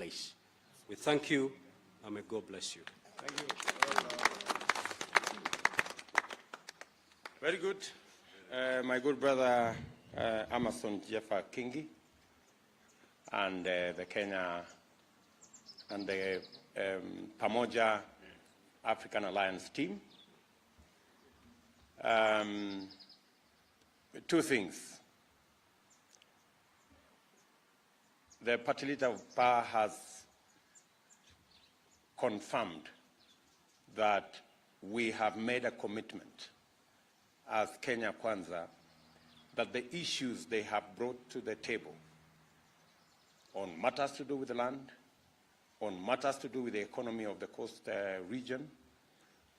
place. We thank you, and may God bless you. Thank you. Very good. My good brother Amason Jeffa Kingi and the Kenya and the Pamoja African Alliance team. Two things. The party leader of PAR has confirmed that we have made a commitment as Kenya Kwanza that the issues they have brought to the table on matters to do with the land, on matters to do with the economy of the coast region,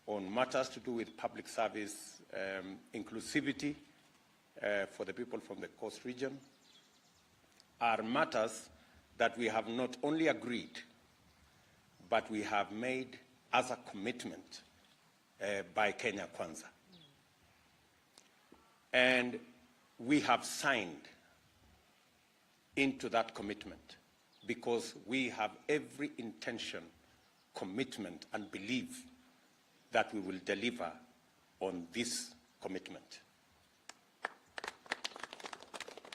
on matters to do with public service inclusivity for the people from the coast region, are matters that we have not only agreed, but we have made as a commitment by Kenya Kwanza. And we have signed into that commitment because we have every intention, commitment, and belief that we will deliver on this commitment.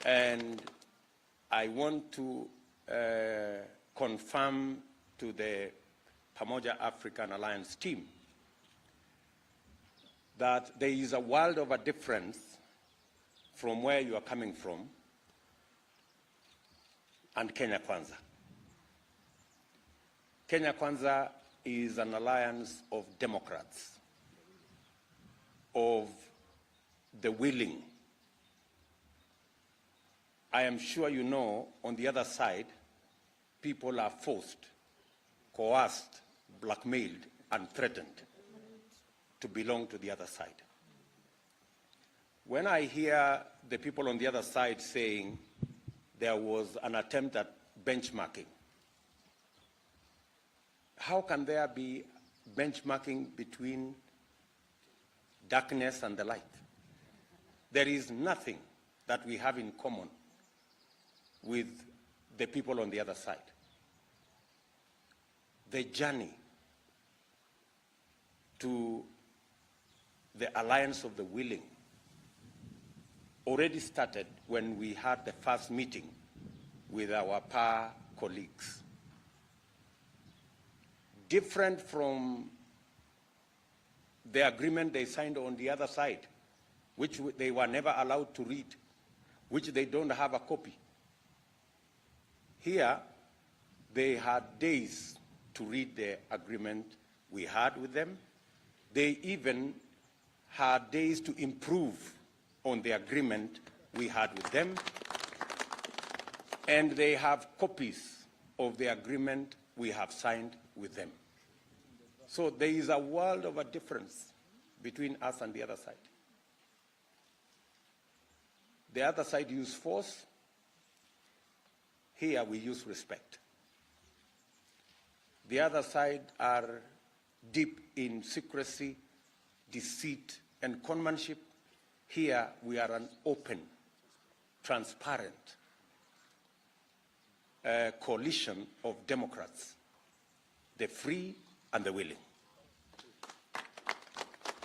And I want to confirm to the Pamoja African Alliance team that there is a world of a difference from where you are coming from and Kenya Kwanza. Kenya Kwanza is an alliance of Democrats, of the willing. I am sure you know, on the other side, people are forced, coerced, blackmailed, and threatened to belong to the other side. When I hear the people on the other side saying there was an attempt at benchmarking, how can there be benchmarking between darkness and the light? There is nothing that we have in common with the people on the other side. The journey to the alliance of the willing already started when we had the first meeting with our PAR colleagues. Different from the agreement they signed on the other side, which they were never allowed to read, which they don't have a copy. Here, they had days to read the agreement we had with them. They even had days to improve on the agreement we had with them. And they have copies of the agreement we have signed with them. So there is a world of a difference between us and the other side. The other side used force. Here we use respect. The other side are deep in secrecy, deceit, and conmanship. Here we are an open, transparent coalition of Democrats, the free and the willing.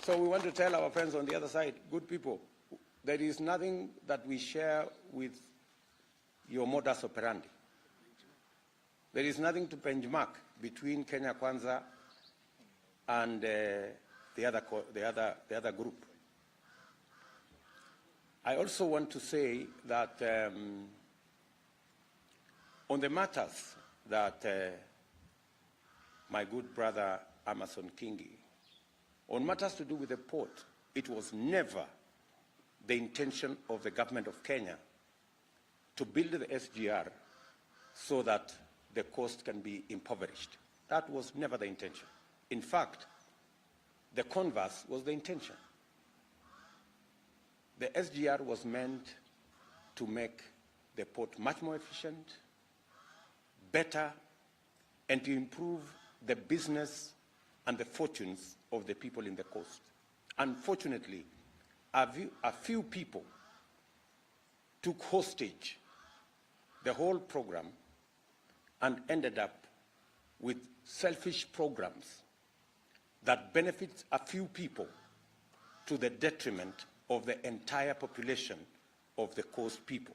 So we want to tell our friends on the other side, good people, there is nothing that we share with your modus operandi. There is nothing to benchmark between Kenya Kwanza and the other group. I also want to say that on the matters that my good brother Amason Kingi, on matters to do with the port, it was never the intention of the government of Kenya to build the SGR so that the coast can be impoverished. That was never the intention. In fact, the converse was the intention. The SGR was meant to make the port much more efficient, better, and to improve the business and the fortunes of the people in the coast. Unfortunately, a few people took hostage the whole program and ended up with selfish programs that benefit a few people to the detriment of the entire population of the coast people.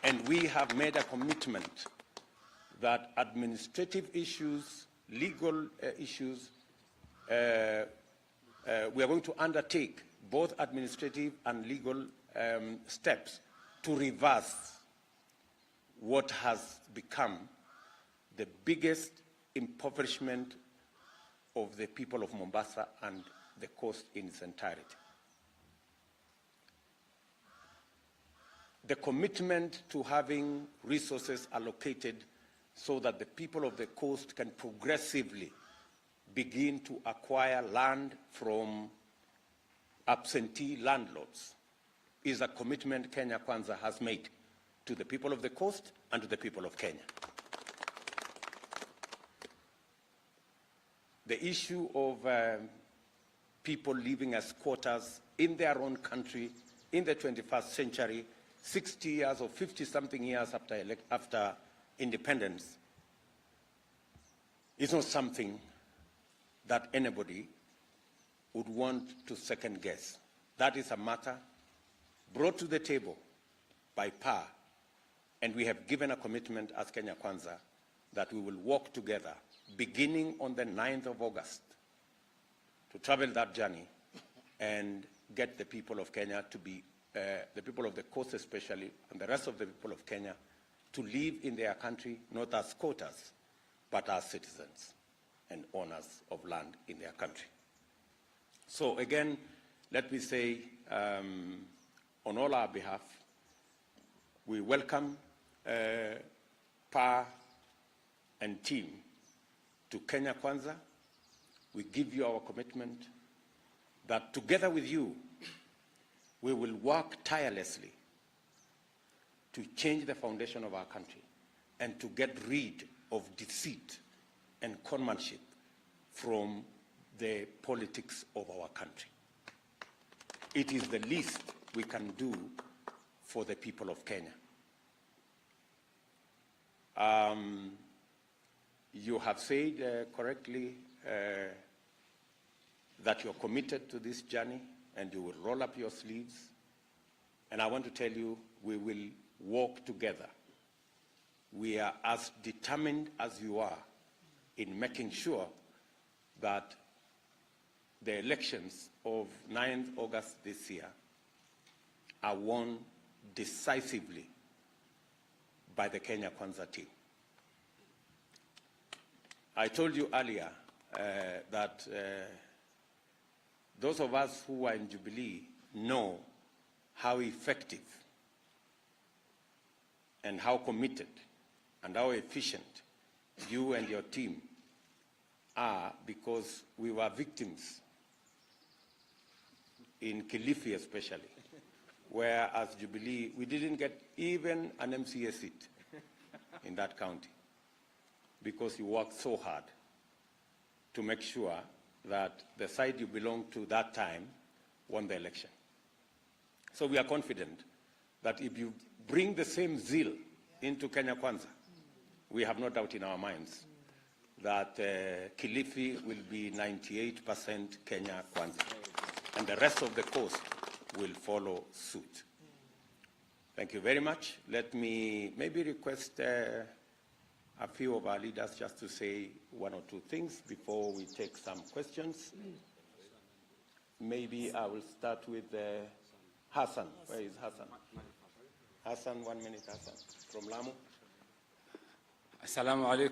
And we have made a commitment that administrative issues, legal issues, we are going to undertake both administrative and legal steps to reverse what has become the biggest impoverishment of the people of Mombasa and the coast in its entirety. The commitment to having resources allocated so that the people of the coast can progressively begin to acquire land from absentee landlords is a commitment Kenya Kwanza has made to the people of the coast and to the people of Kenya. The issue of people living as squatters in their own country in the 21st century, 60 years or 50-something years after independence, is not something that anybody would want to second guess. That is a matter brought to the table by power, and we have given a commitment as Kenya Kwanza that we will work together beginning on the 9th of August to travel that journey and get the people of Kenya to be, the people of the coast especially, and the rest of the people of Kenya to live in their country not as squatters, but as citizens and owners of land in their country. So again, let me say, on all our behalf, we welcome PA and team to Kenya Kwanza. We give you our commitment that together with you, we will work tirelessly to change the foundation of our country and to get rid of deceit and conmanship from the politics of our country. It is the least we can do for the people of Kenya. You have said correctly that you're committed to this journey and you will roll up your sleeves. And I want to tell you, we will walk together. We are as determined as you are in making sure that the elections of 9th August this year are won decisively by the Kenya Kwanza team. I told you earlier that those of us who are in Jubilee know how effective and how committed and how efficient you and your team are, because we were victims in Kilifi especially, where as Jubilee we didn't get even an MCA seat in that county because you worked so hard to make sure that the side you belonged to that time won the election. So we are confident that if you bring the same zeal into Kenya Kwanza, we have no doubt in our minds that Kilifi will be 98% Kenya Kwanza, and the rest of the coast will follow suit. Thank you very much. Let me maybe request a few of our leaders just to say one or two things before we take some questions. Maybe I will start with Hassan. Where is Hassan? Hassan, 1 minute, Hassan, from Lamu. Assalamu alaikum.